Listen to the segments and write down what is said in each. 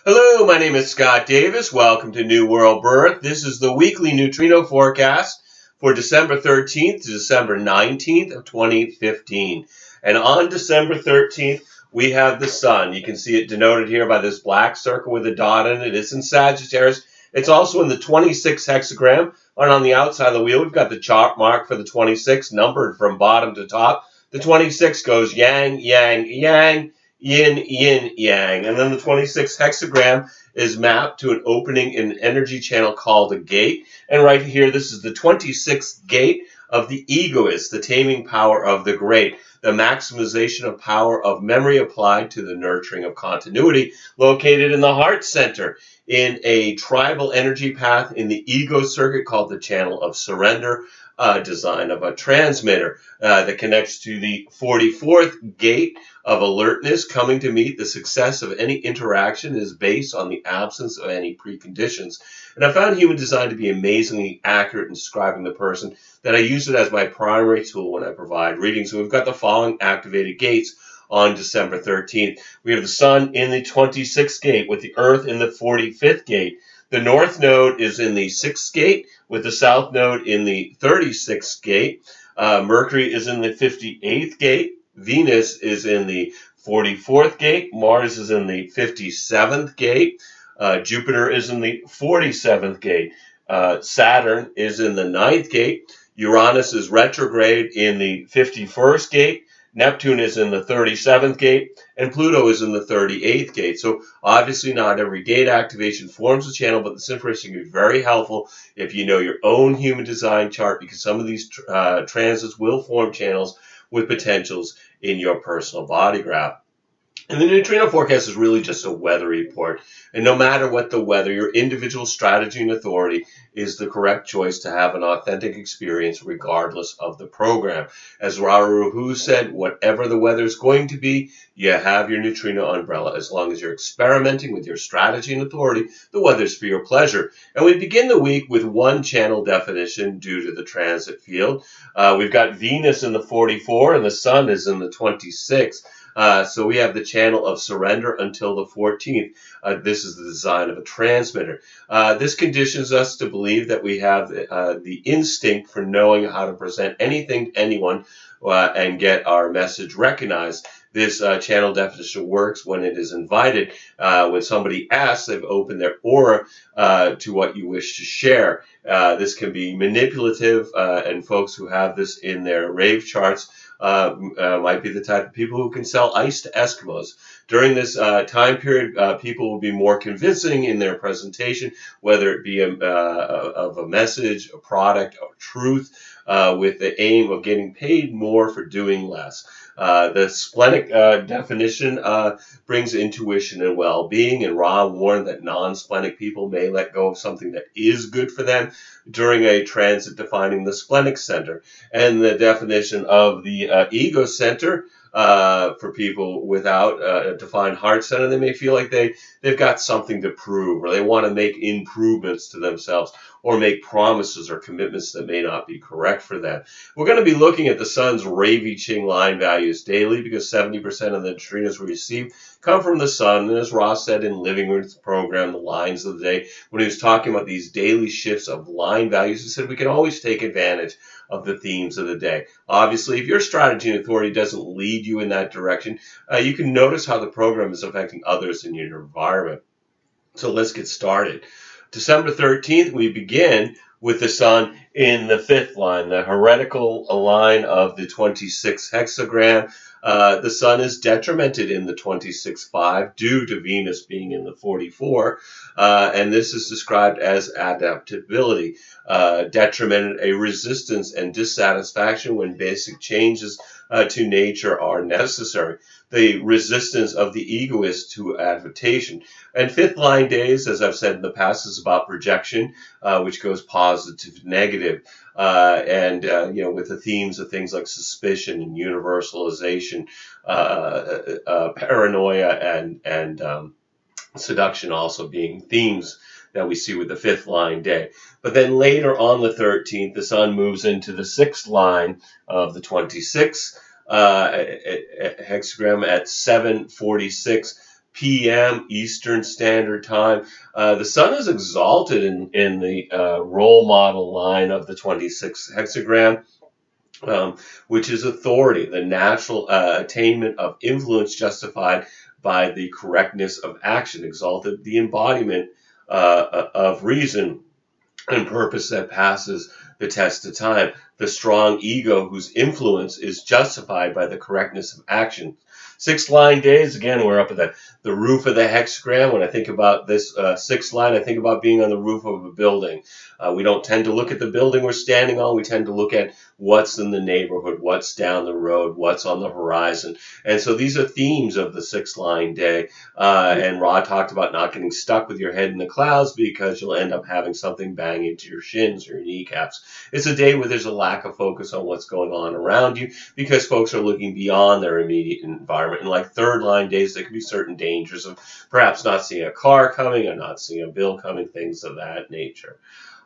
Hello, my name is Scott Davis. Welcome to New World Birth. This is the weekly neutrino forecast for December 13th to December 19th of 2015. And on December 13th, we have the sun. You can see it denoted here by this black circle with a dot in it. It's in Sagittarius. It's also in the 26 hexagram. And on the outside of the wheel, we've got the chart mark for the 26, numbered from bottom to top. The 26 goes yang, yang, yang, yin, yin, yang. And then the 26 hexagram is mapped to an opening in an energy channel called a gate. And right here, this is the 26th gate of the Egoist, the taming power of the great, the maximization of power of memory applied to the nurturing of continuity, located in the heart center in a tribal energy path in the ego circuit called the channel of surrender, design of a transmitter that connects to the 44th gate of alertness. Coming to meet the success of any interaction is based on the absence of any preconditions. And I found human design to be amazingly accurate in describing the person that I use it as my primary tool when I provide readings. So we've got the following activated gates on December 13th. We have the sun in the 26th gate with the earth in the 45th gate. The north node is in the 6th gate with the south node in the 36th gate. Mercury is in the 58th gate. Venus is in the 44th gate. Mars is in the 57th gate. Jupiter is in the 47th gate. Saturn is in the 9th gate. Uranus is retrograde in the 51st gate. Neptune is in the 37th gate, and Pluto is in the 38th gate. So obviously not every gate activation forms a channel, but this information can be very helpful if you know your own human design chart, because some of these transits will form channels with potentials in your personal body graph. And the neutrino forecast is really just a weather report. And no matter what the weather, your individual strategy and authority is the correct choice to have an authentic experience regardless of the program. As Raruhu said, whatever the weather is going to be, you have your neutrino umbrella. As long as you're experimenting with your strategy and authority, the weather's for your pleasure. And we begin the week with one channel definition due to the transit field. We've got Venus in the 44 and the sun is in the 26. So we have the channel of surrender until the 14th. This is the design of a transmitter. This conditions us to believe that we have the instinct for knowing how to present anything to anyone and get our message recognized. This channel definition works when it is invited. When somebody asks, they've opened their aura to what you wish to share. This can be manipulative, and folks who have this in their rave charts might be the type of people who can sell ice to Eskimos. During this time period, people will be more convincing in their presentation, whether it be of a message, a product, or truth, with the aim of getting paid more for doing less. The splenic definition brings intuition and well-being, and Ra warned that non-splenic people may let go of something that is good for them during a transit defining the splenic center. And the definition of the ego center for people without a defined heart center, they may feel like they've got something to prove, or they want to make improvements to themselves, or make promises or commitments that may not be correct for them. We're going to be looking at the sun's Ravi Ching line values daily, because 70% of the neutrinos we receive come from the sun. And as Ross said in Living Root's program, The Lines of the Day, when he was talking about these daily shifts of line values, he said we can always take advantage of the themes of the day. Obviously, if your strategy and authority doesn't lead you in that direction, you can notice how the program is affecting others in your environment. So let's get started. December 13th, we begin with the sun in the 5th line, the heretical line of the 26th hexagram. The sun is detrimented in the 26.5 due to Venus being in the 44, and this is described as adaptability. Detriment, a resistance and dissatisfaction when basic changes to nature are necessary. The resistance of the egoist to adaptation. And 5th line days, as I've said in the past, is about projection, which goes positive to negative. With the themes of things like suspicion and universalization, paranoia, and seduction also being themes that we see with the 5th line day. But then later on the 13th, the sun moves into the 6th line of the 26th hexagram at 7:46 p.m. Eastern Standard Time. The sun is exalted in the role model line of the 26th hexagram, which is authority, the natural attainment of influence justified by the correctness of action, exalted the embodiment of reason and purpose that passes the test of time, the strong ego whose influence is justified by the correctness of action. 6 line days, again, we're up at the roof of the hexagram. When I think about this 6th line, I think about being on the roof of a building. We don't tend to look at the building we're standing on. We tend to look at what's in the neighborhood, what's down the road, what's on the horizon. And so these are themes of the 6th line day. And Rod talked about not getting stuck with your head in the clouds because you'll end up having something bang into your shins or your kneecaps. It's a day where there's a lack of focus on what's going on around you because folks are looking beyond their immediate environment. And like 3rd line days, there can be certain dangers of perhaps not seeing a car coming or not seeing a bill coming, things of that nature.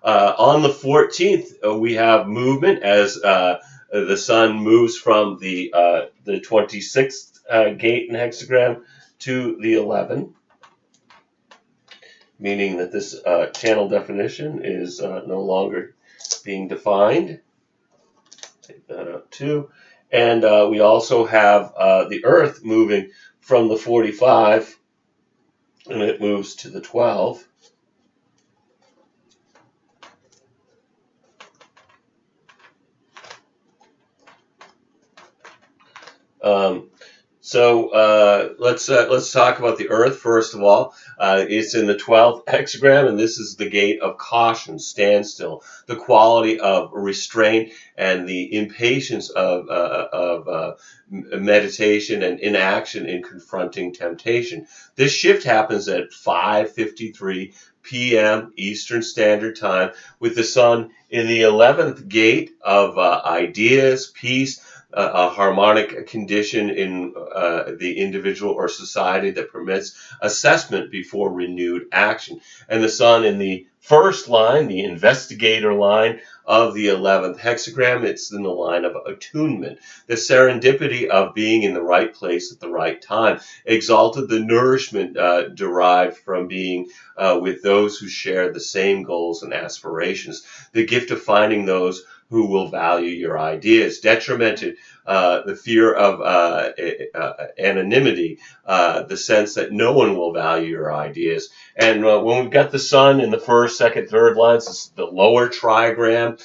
On the 14th, we have movement as the sun moves from the 26th gate and hexagram to the 11, meaning that this channel definition is no longer being defined. Take that out too. And we also have the Earth moving from the 45, and it moves to the 12. Let's talk about the Earth first of all. It's in the 12th hexagram, and this is the gate of caution, standstill, the quality of restraint and the impatience of meditation and inaction in confronting temptation. This shift happens at 5:53 p.m. Eastern Standard Time, with the sun in the 11th gate of ideas, peace, a harmonic condition in the individual or society that permits assessment before renewed action. And the sun in the 1st line, the investigator line of the 11th hexagram, it's in the line of attunement, the serendipity of being in the right place at the right time, exalted the nourishment derived from being with those who share the same goals and aspirations, the gift of finding those who will value your ideas, detrimented the fear of anonymity, the sense that no one will value your ideas. And when we've got the sun in the 1st, 2nd, 3rd lines, this is the lower trigram,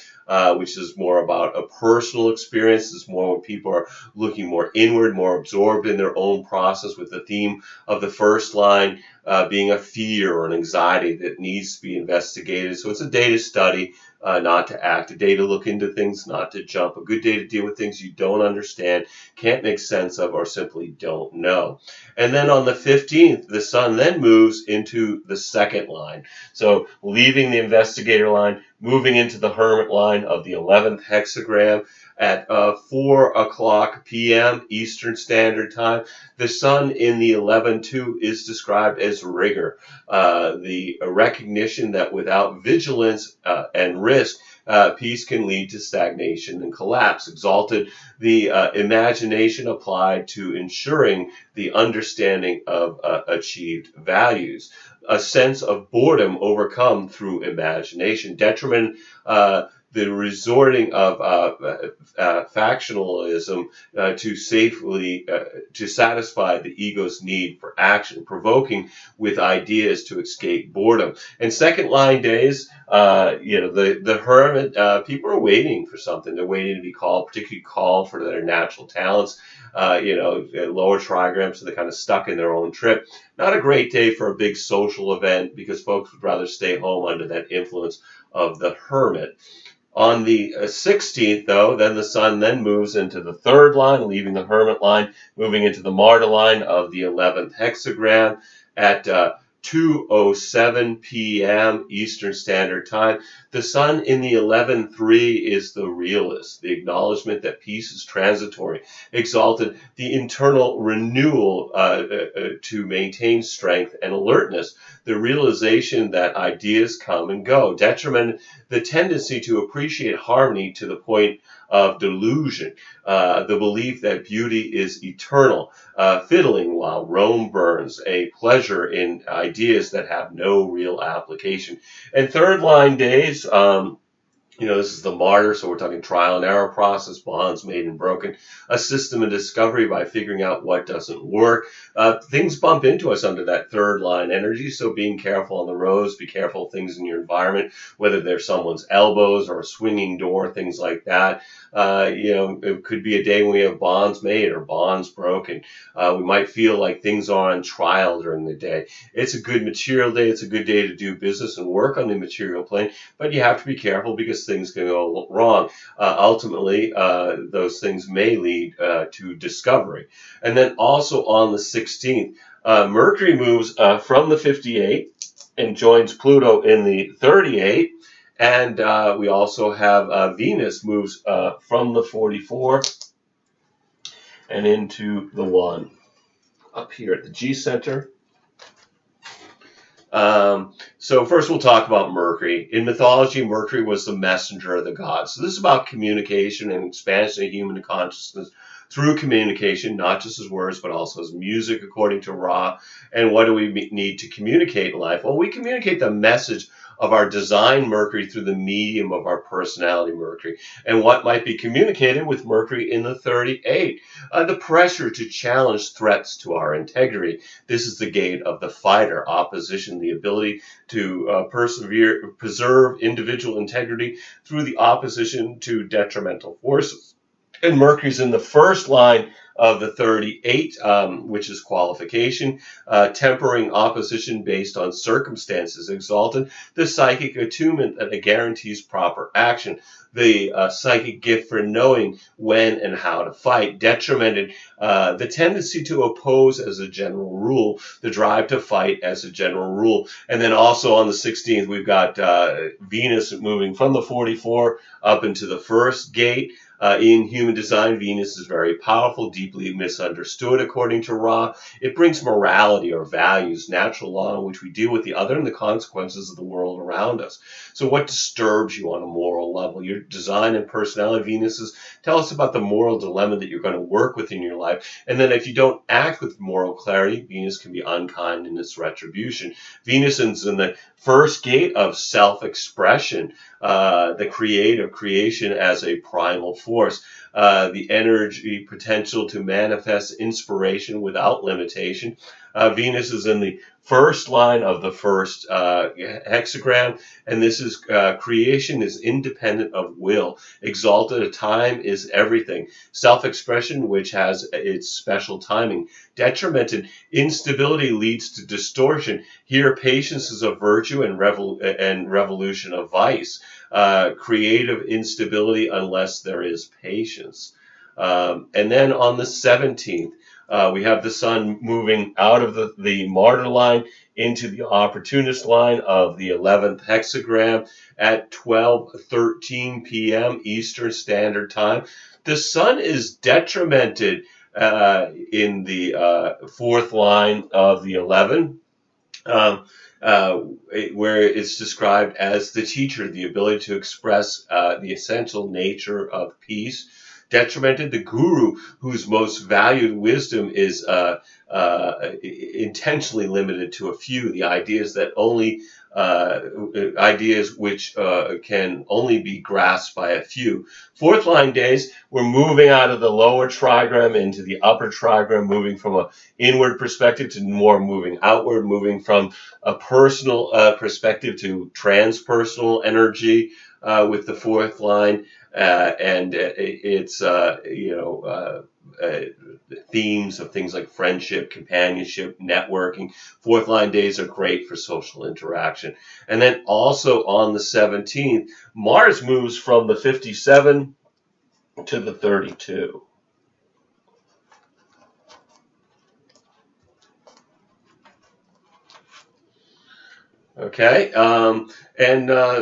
which is more about a personal experience. It's more when people are looking more inward, more absorbed in their own process, with the theme of the 1st line being a fear or an anxiety that needs to be investigated. So it's a day to study, not to act, a day to look into things, not to jump, a good day to deal with things you don't understand, can't make sense of, or simply don't know. And then on the 15th, the sun then moves into the 2nd line. So leaving the investigator line, moving into the hermit line of the 11th hexagram at 4 o'clock p.m. Eastern Standard Time. The sun in the 11-2 is described as rigor, the recognition that without vigilance and risk, peace can lead to stagnation and collapse. Exalted the imagination applied to ensuring the understanding of achieved values. A sense of boredom overcome through imagination. Detriment the resorting of factionalism to satisfy the ego's need for action, provoking with ideas to escape boredom. And 2nd line days, the hermit, people are waiting for something. They're waiting to be called, particularly called for their natural talents. Lower trigrams, so they're kind of stuck in their own trip. Not a great day for a big social event because folks would rather stay home under that influence of the hermit. On the 16th, though, then the sun then moves into the 3rd line, leaving the hermit line, moving into the martyr line of the 11th hexagram at 2:07 p.m. Eastern Standard Time. The sun in the 11-3 is the realist, the acknowledgement that peace is transitory, exalted the internal renewal to maintain strength and alertness, the realization that ideas come and go, detriment the tendency to appreciate harmony to the point of delusion, the belief that beauty is eternal, fiddling while Rome burns, a pleasure in ideas that have no real application. And third line days, this is the martyr, so we're talking trial and error process, bonds made and broken, a system of discovery by figuring out what doesn't work. Things bump into us under that third line energy, so being careful on the roads, be careful of things in your environment, whether they're someone's elbows or a swinging door, things like that. It could be a day when we have bonds made or bonds broken. We might feel like things are on trial during the day. It's a good material day. It's a good day to do business and work on the material plane, but you have to be careful because things can go wrong. Ultimately, those things may lead to discovery. And then also on the 16th, Mercury moves from the 58 and joins Pluto in the 38. And we also have Venus moves from the 44 and into the 1 up here at the G center. So first we'll talk about Mercury. In mythology, Mercury was the messenger of the gods. So this is about communication and expansion of human consciousness through communication, not just as words, but also as music, according to Ra. And what do we need to communicate in life? Well, we communicate the message of our design Mercury through the medium of our personality Mercury. And what might be communicated with Mercury in the 38? The pressure to challenge threats to our integrity. This is the gate of the fighter, opposition, the ability to preserve individual integrity through the opposition to detrimental forces. And Mercury's in the first line of the 38, which is qualification, tempering opposition based on circumstances, exalted, the psychic attunement that guarantees proper action, the psychic gift for knowing when and how to fight, detrimented, the tendency to oppose as a general rule, the drive to fight as a general rule. And then also on the 16th, we've got Venus moving from the 44 up into the first gate. In human design, Venus is very powerful, deeply misunderstood, according to Ra. It brings morality or values, natural law in which we deal with the other and the consequences of the world around us. So what disturbs you on a moral level? Your design and personality Venuses tell us about the moral dilemma that you're going to work with in your life. And then if you don't act with moral clarity, Venus can be unkind in its retribution. Venus is in the first gate of self-expression, the creation as a primal force, the energy potential to manifest inspiration without limitation. Venus is in the first line of the first hexagram, and this is creation is independent of will. Exalted, a time is everything. Self-expression, which has its special timing. Detrimented, instability leads to distortion. Here, patience is a virtue and revolution a vice. Creative instability unless there is patience. And then on the 17th, we have the sun moving out of the martyr line into the opportunist line of the 11th hexagram at 12:13 p.m. Eastern Standard Time. The sun is detrimented in the fourth line of the 11, where it's described as the teacher, the ability to express the essential nature of peace. Detrimented, the guru, whose most valued wisdom is intentionally limited to a few. The ideas that only ideas which can only be grasped by a few. Fourth line days, we're moving out of the lower trigram into the upper trigram, moving from an inward perspective to more moving outward, moving from a personal perspective to transpersonal energy with the fourth line. And it's, themes of things like friendship, companionship, networking. Fourth line days are great for social interaction. And then also on the 17th, Mars moves from the 57 to the 32. Okay,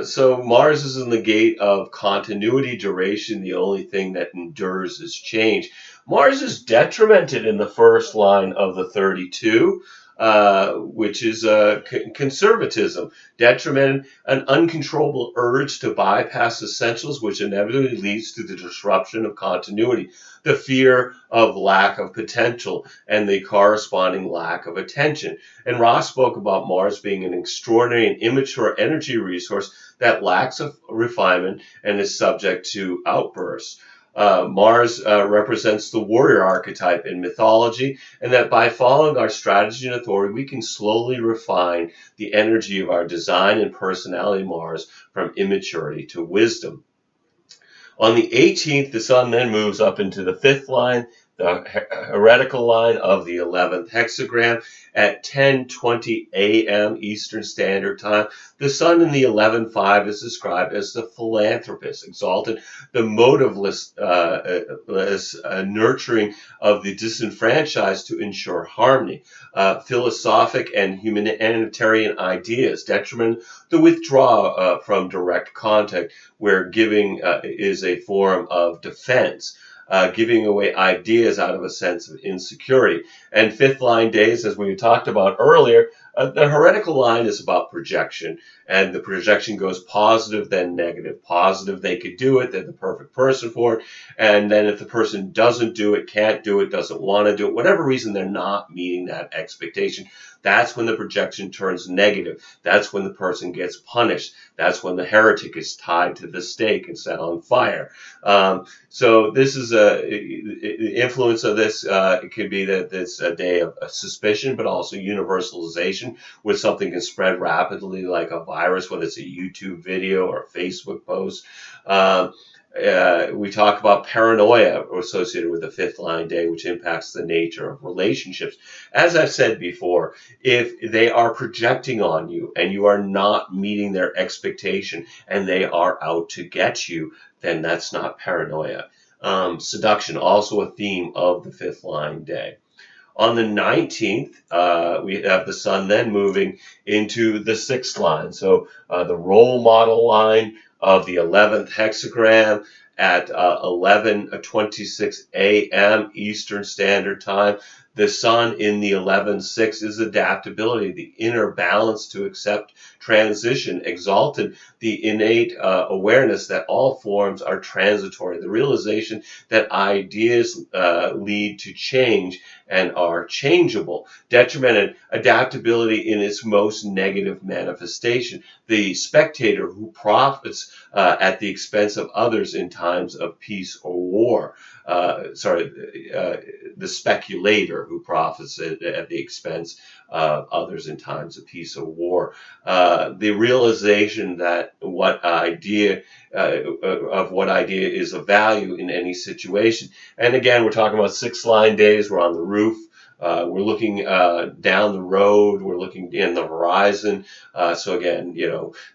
so Mars is in the gate of continuity, duration. The only thing that endures is change. Mars is detrimented in the first line of the 32. which is conservatism, detriment, an uncontrollable urge to bypass essentials, which inevitably leads to the disruption of continuity, the fear of lack of potential, and the corresponding lack of attention. And Ross spoke about Mars being an extraordinary and immature energy resource that lacks of refinement and is subject to outbursts. Mars represents the warrior archetype in mythology, and that by following our strategy and authority, we can slowly refine the energy of our design and personality Mars from immaturity to wisdom. On the 18th, the Sun then moves up into the 5th line, the heretical line of the 11th hexagram at 10:20 a.m. Eastern Standard Time. The Sun in the 11.5 is described as the philanthropist, exalted, the motiveless nurturing of the disenfranchised to ensure harmony, philosophic and humanitarian ideas, detriment, the withdrawal from direct contact, where giving is a form of defense. Giving away ideas out of a sense of insecurity. And 5th line days, as we talked about earlier, the heretical line is about projection, and the projection goes positive, then negative. Positive, they could do it, they're the perfect person for it, and then if the person doesn't do it, can't do it, doesn't want to do it, whatever reason they're not meeting that expectation, that's when the projection turns negative. That's when the person gets punished. That's when the heretic is tied to the stake and set on fire. So this is the influence of this. It could be that it's a day of suspicion, but also universalization, where something can spread rapidly like a virus, whether it's a YouTube video or a Facebook post. We talk about paranoia associated with the 5th line day, which impacts the nature of relationships. As I've said before, if they are projecting on you and you are not meeting their expectation and they are out to get you, then that's not paranoia. Seduction, also a theme of the 5th line day. On the 19th, we have the Sun then moving into the 6th line. So the role model line of the 11th hexagram at 11:26 a.m. Eastern Standard Time. The Sun in the 11.6 is adaptability, the inner balance to accept transition, exalted, the innate awareness that all forms are transitory, the realization that ideas lead to change and are changeable, detrimented, adaptability in its most negative manifestation, the spectator who profits at the expense of others in times of peace or war. The speculator who profits at the expense of others in times of peace or war. The realization that what idea is of value in any situation. And again, we're talking about 6 line days. We're on the roof. We're looking down the road. We're looking in the horizon. So again,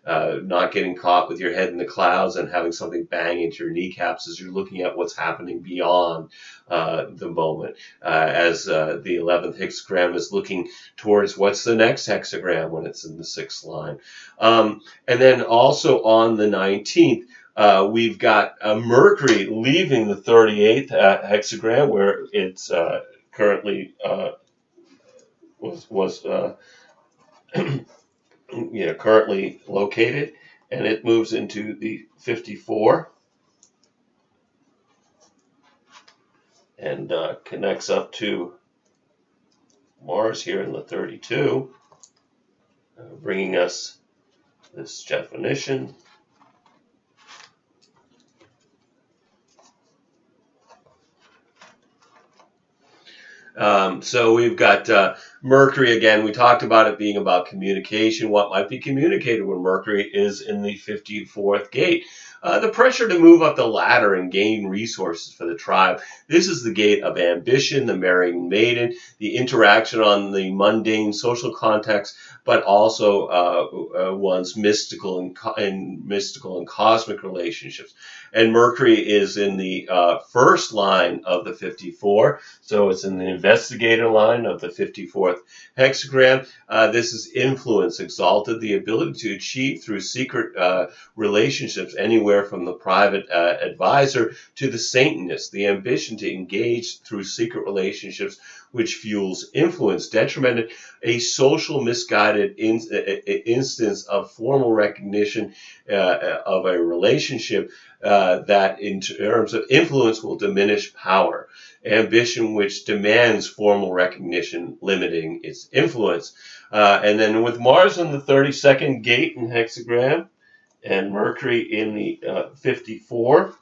not getting caught with your head in the clouds and having something bang into your kneecaps as you're looking at what's happening beyond the moment. As the 11th hexagram is looking towards what's the next hexagram when it's in the 6th line. And then also on the 19th, we've got Mercury leaving the 38th hexagram, where it's currently currently located, and it moves into the 54 and connects up to Mars here in the 32, bringing us this definition. So we've got Mercury again. We talked about it being about communication, what might be communicated when Mercury is in the 54th gate. The pressure to move up the ladder and gain resources for the tribe. This is the gate of ambition, the marrying maiden, the interaction on the mundane social context, but also one's mystical and cosmic relationships. And Mercury is in the first line of the 54, so it's in the investigator line of the 54th hexagram. This is influence, exalted, the ability to achieve through secret relationships, anywhere from the private advisor to the Satanist, the ambition to engage through secret relationships which fuels influence. Detrimented, a social misguided instance of formal recognition of a relationship that in terms of influence will diminish power. Ambition, which demands formal recognition, limiting its influence. And then with Mars on the 32nd gate in hexagram and Mercury in the 54,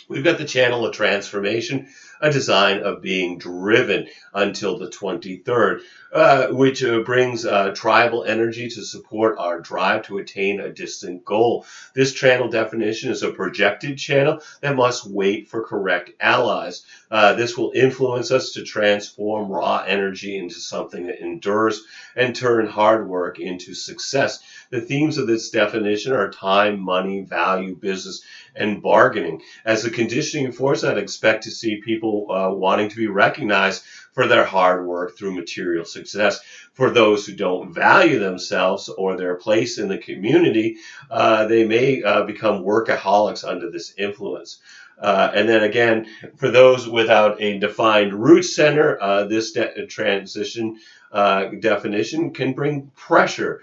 we've got the channel of transformation, a design of being driven until the 23rd, which brings tribal energy to support our drive to attain a distant goal. This channel definition is a projected channel that must wait for correct allies. This will influence us to transform raw energy into something that endures and turn hard work into success. The themes of this definition are time, money, value, business, and bargaining. As a conditioning force, I'd expect to see people wanting to be recognized for their hard work through material success. For those who don't value themselves or their place in the community, they may become workaholics under this influence. And then again, for those without a defined root center, this transition definition can bring pressure,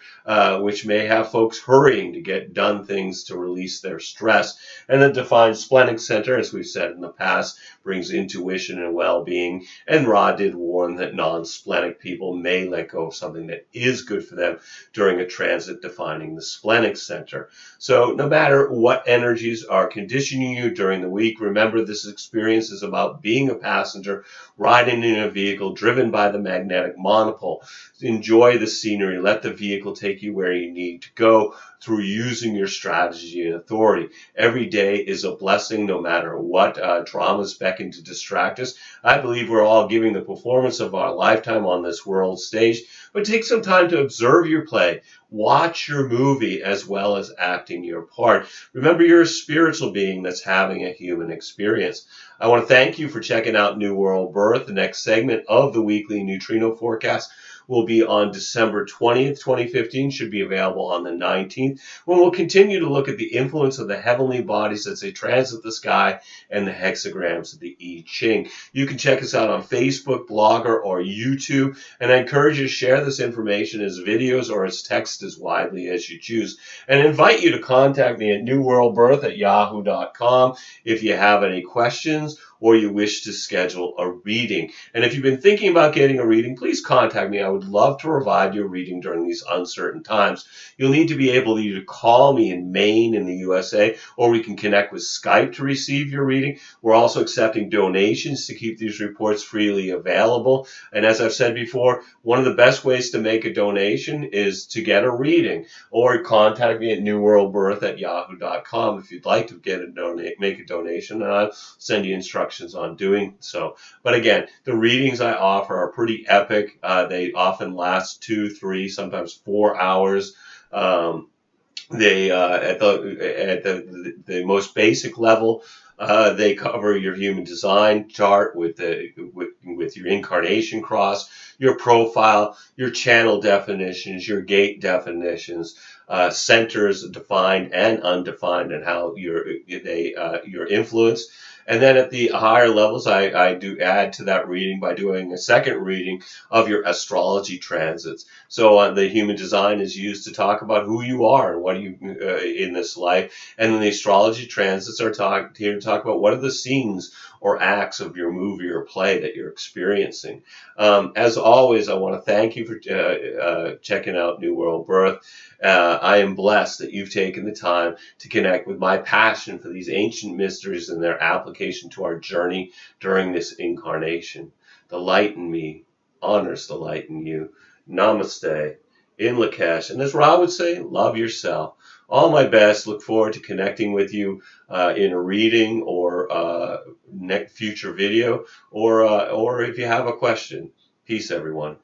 which may have folks hurrying to get done things to release their stress. And the defined splenic center, as we've said in the past, brings intuition and well-being. And Ra did warn that non-splenic people may let go of something that is good for them during a transit defining the splenic center. So no matter what energies are conditioning you during the week, remember this experience is about being a passenger, riding in a vehicle driven by the magnetic monopole. Enjoy the scenery. Let the vehicle take you where you need to go through using your strategy and authority. Every day is a blessing, no matter what traumas beckon to distract us. I believe we're all giving the performance of our lifetime on this world stage, but take some time to observe your play. Watch your movie as well as acting your part. Remember, you're a spiritual being that's having a human experience. I want to thank you for checking out New World Birth. The next segment of the weekly neutrino forecast will be on December 20th, 2015, should be available on the 19th, when we'll continue to look at the influence of the heavenly bodies as they transit the sky and the hexagrams of the I Ching. You can check us out on Facebook, Blogger, or YouTube, and I encourage you to share this information as videos or as text as widely as you choose. And I invite you to contact me at newworldbirth@yahoo.com if you have any questions or you wish to schedule a reading. And if you've been thinking about getting a reading, please contact me. I would love to provide you a reading during these uncertain times. You'll need to be able to call me in Maine in the USA, or we can connect with Skype to receive your reading. We're also accepting donations to keep these reports freely available. And as I've said before, one of the best ways to make a donation is to get a reading, or contact me at newworldbirth@yahoo.com if you'd like to make a donation, and I'll send you instructions on doing so. But again, the readings I offer are pretty epic. They often last 2, 3, sometimes 4 hours. They at the most basic level, they cover your human design chart with your incarnation cross, your profile, your channel definitions, your gate definitions, centers defined and undefined, and how your influence. And then at the higher levels, I do add to that reading by doing a second reading of your astrology transits. So the human design is used to talk about who you are and what you in this life. And then the astrology transits are here to talk about what are the scenes or acts of your movie or play that you're experiencing. As always, I want to thank you for checking out New World Birth. I am blessed that you've taken the time to connect with my passion for these ancient mysteries and their application to our journey during this incarnation. The light in me honors the light in you. Namaste. In Lakesh. And as Ra would say, love yourself. All my best. Look forward to connecting with you in a reading or future video, or if you have a question. Peace, everyone.